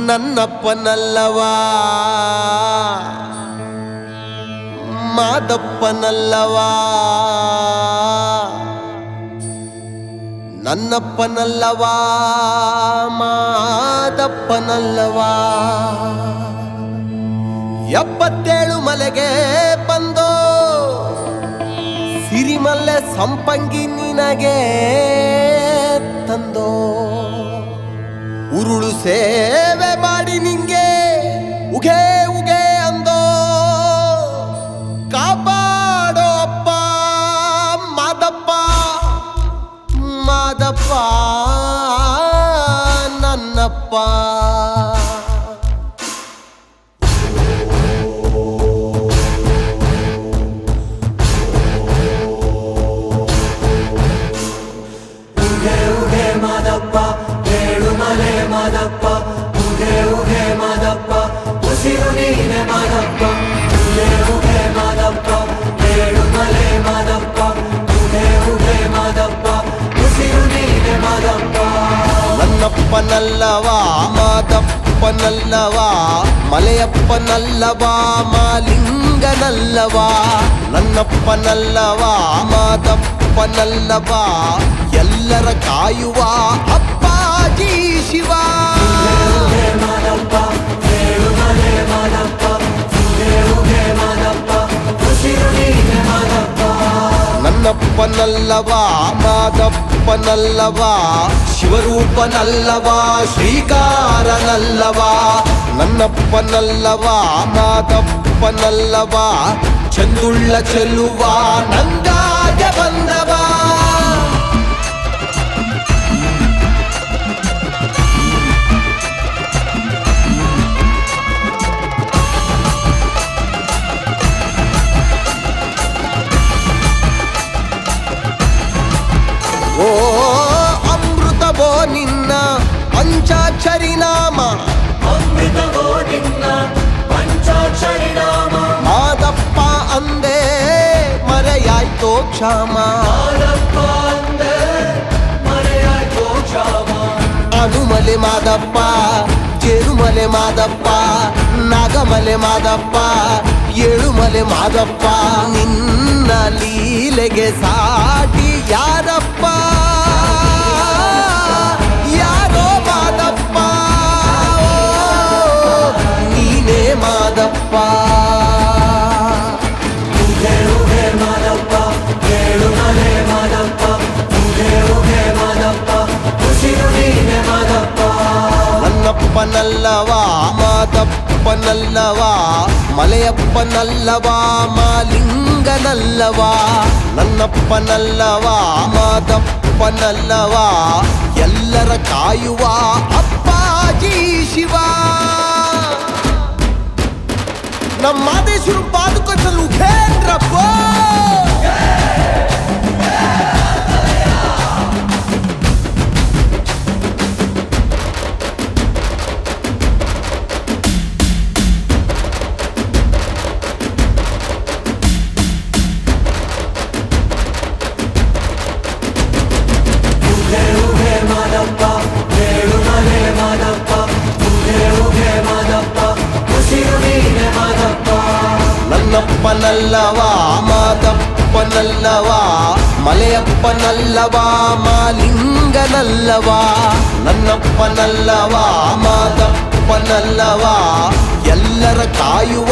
ನನ್ನಪ್ಪನಲ್ಲವಾ ಮಾದಪ್ಪನಲ್ಲವಾ ನನ್ನಪ್ಪನಲ್ಲವಾ ಮಾದಪ್ಪನಲ್ಲವಾ 77 ಮಲೆಗೆ ಬಂದೋ ಸಿರಿಮಲ್ಲೆ ಸಂಪಂಗಿ ನಿನಗೆ ತಂದೋ ಉರುಳು ಸೇವೆ ಮಾಡಿ ನಿಂಗೆ ಉಗೆ ಉಗೆ ಅಂದೋ ಕಾಪಾಡೋ ಅಪ್ಪ ಮಾದಪ್ಪ ಮಾದಪ್ಪ ನನ್ನಪ್ಪ ಮಾದಪ್ಪ ಉಗೆ ಉಗೆ ಮಾದಪ್ಪ ಉಸಿರು ನೀನೆ ಮಾದಪ್ಪ ಉಗೆ ಉಗೆ ಮಾದಪ್ಪ ಏಳು ಮಲೆ ಮಾದಪ್ಪ ಉಗೆ ಉಗೆ ಮಾದಪ್ಪ ಉಸಿರು ನೀನೆ ಮಾದಪ್ಪ ನನ್ನಪ್ಪನಲ್ಲವಾ ಮಾದಪ್ಪನಲ್ಲವಾ ಮಲೆಯಪ್ಪನಲ್ಲವಾ ಮಾಲಿಂಗನಲ್ಲವಾ ನನ್ನಪ್ಪನಲ್ಲವಾ ಮಾದಪ್ಪನಲ್ಲವಾ ಎಲ್ಲರ ಕಾಯುವ ಅಪ್ಪಾಜಿ ಶಿವ ಮಾದಪ್ಪ ಏಳು ಮಲೆ ಮಾದಪ್ಪ ಉಗೆ ಉಗೆ ಮಾದಪ್ಪ ಉಸಿರು ನೀನೆ ಮಾದಪ್ಪ ನನ್ನಪ್ಪನಲ್ಲವಾ ಮಾದಪ್ಪನಲ್ಲವಾ ಶಿವರೂಪನಲ್ಲವಾ ಶ್ರೀಕಾರನಲ್ಲವಾ ನನ್ನಪ್ಪನಲ್ಲವಾ ಮಾದಪ್ಪನಲ್ಲವಾ ಚಂದುಳ್ಳ ಚೆಲುವ ನಂಗಾಗ ಬಂದವಾ ಓ ಅಮೃತವೋ ನಿನ್ನ ಪಂಚಾಕ್ಷರಿ ನಾಮ ಅಮೃತವೋ ನಿನ್ನ ಪಂಚಾಕ್ಷರಿ ನಾಮ ಮಾದಪ್ಪ ಅಂದೆ ಮರೆಯಾಯ್ತೋ ಕ್ಷಾಮ ಮಾದಪ್ಪ ಅಂದೆ ಮರೆಯಾಯ್ತೋ ಕ್ಷಾಮ ಅನುಮಲೆ ಮಾದಪ್ಪ ಜೇರುಮಲೆ ಮಾದಪ್ಪ ನಾಗಮಲೆ ಮಾದಪ್ಪ ಏಳುಮಲೆ ಮಾದಪ್ಪ ನಿನ್ನ ಲೀಲೆಗೆ ಸಾಟಿ ಯಾರಪ್ಪ ಯಾರೋ ಮಾದಪ್ಪ ನೀನೇ ಮಾದಪ್ಪ ಉಗೆ ಉಗೆ ಮಾದಪ್ಪ ಏಳು ಮಲೆ ಮಾದಪ್ಪ ಉಗೆ ಉಗೆ ಮಾದಪ್ಪ ಉಸಿರು ನೀನೆ ಮಾದಪ್ಪ ನನ್ನಪ್ಪನಲ್ಲವಾ ಮಾದಪ್ಪನಲ್ಲವಾ ಮಲೆಯಪ್ಪನಲ್ಲವಾ ಮಾಲಿಂಗನಲ್ಲವಾ ನನ್ನಪ್ಪನಲ್ಲವಾ ಮಾದಪ್ಪನಲ್ಲವಾ ಎಲ್ಲರ ಕಾಯುವ ಅಪ್ಪಾಜಿ ಶಿವ ನಮ್ಮ ಮಾದೇಶ್ವರ ಪಾದುಕದಲ್ಲಿ ಉಖೇಂದ್ರಪ್ಪ ಉಗೆ ಉಗೆ ಮಾದಪ್ಪ ಏಳು ಮಲೆ ಮಾದಪ್ಪ ಉಗೆ ಉಗೆ ಮಾದಪ್ಪ ಉಸಿರು ನೀನೆ ಮಾದಪ್ಪ ನನ್ನಪ್ಪನಲ್ಲವಾ ಮಾದಪ್ಪನಲ್ಲವಾ ಮಲೆಯಪ್ಪನಲ್ಲವಾ ಮಾಲಿಂಗನಲ್ಲವಾ ನನ್ನಪ್ಪನಲ್ಲವಾ ಮಾದಪ್ಪನಲ್ಲವಾ ಎಲ್ಲರ ಕಾಯುವ